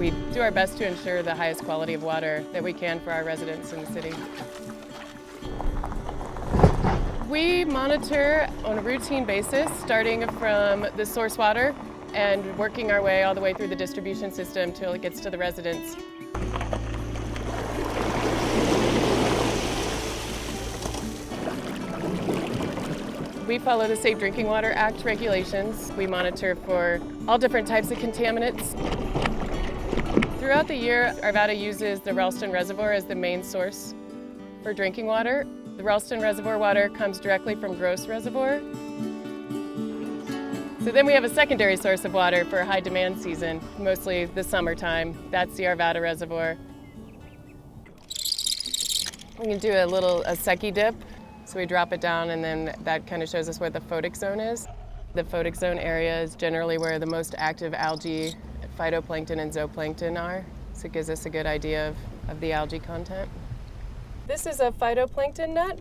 We do our best to ensure the highest quality of water that we can for our residents in the city. We monitor on a routine basis, starting from the source water and working our way all the way through the distribution system till it gets to the residents. We follow the Safe Drinking Water Act regulations. We monitor for all different types of contaminants. Throughout the year, Arvada uses the Ralston Reservoir as the main source for drinking water. The Ralston Reservoir water comes directly from Gross Reservoir. So then we have a secondary source of water for high demand season, mostly the summertime. That's the Arvada Reservoir. We can do a secchi dip. So we drop it down and then that kind of shows us where the photic zone is. The photic zone area is generally where the most active algae, phytoplankton and zooplankton are. So it gives us a good idea of the algae content. This is a phytoplankton net.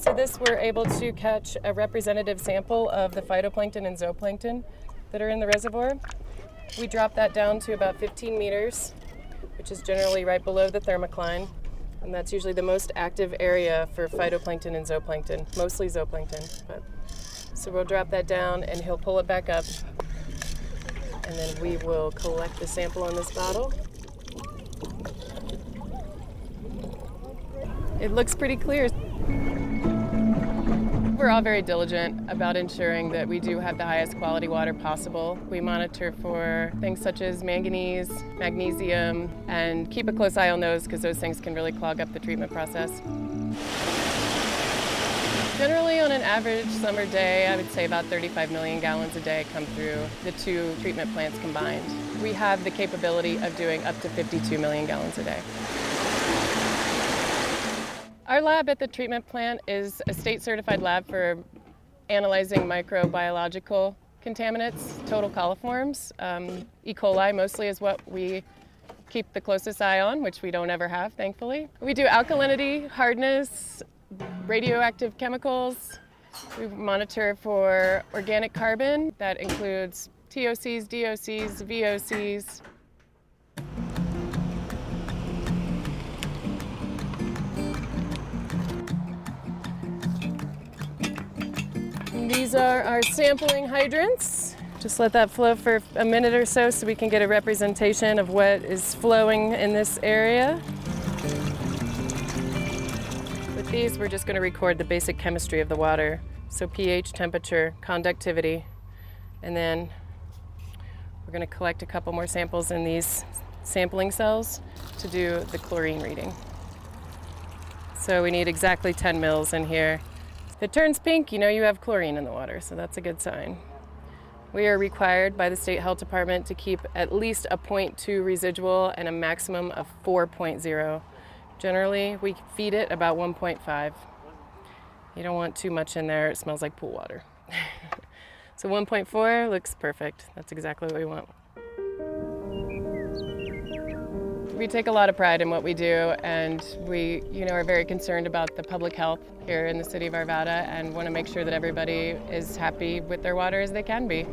So this we're able to catch a representative sample of the phytoplankton and zooplankton that are in the reservoir. We drop that down to about 15 meters, which is generally right below the thermocline. And that's usually the most active area for phytoplankton and zooplankton, mostly zooplankton. So we'll drop that down and he'll pull it back up. And then we will collect the sample in this bottle. It looks pretty clear. We're all very diligent about ensuring that we do have the highest quality water possible. We monitor for things such as manganese, magnesium, and keep a close eye on those because those things can really clog up the treatment process. Generally, on an average summer day, I would say about 35 million gallons a day come through the two treatment plants combined. We have the capability of doing up to 52 million gallons a day. Our lab at the treatment plant is a state-certified lab for analyzing microbiological contaminants, total coliforms. E. coli mostly is what we keep the closest eye on, which we don't ever have, thankfully. We do alkalinity, hardness, radioactive chemicals. We monitor for organic carbon. That includes TOCs, DOCs, VOCs. These are our sampling hydrants. Just let that flow for a minute or so we can get a representation of what is flowing in this area. With these, we're just going to record the basic chemistry of the water. So pH, temperature, conductivity, and then we're going to collect a couple more samples in these sampling cells to do the chlorine reading. So we need exactly 10 mils in here. If it turns pink, you know you have chlorine in the water, so that's a good sign. We are required by the State Health Department to keep at least a 0.2 residual and a maximum of 4.0. Generally, we feed it about 1.5. You don't want too much in there, it smells like pool water. So 1.4 looks perfect. That's exactly what we want. We take a lot of pride in what we do, and we are very concerned about the public health here in the city of Arvada and want to make sure that everybody is happy with their water as they can be.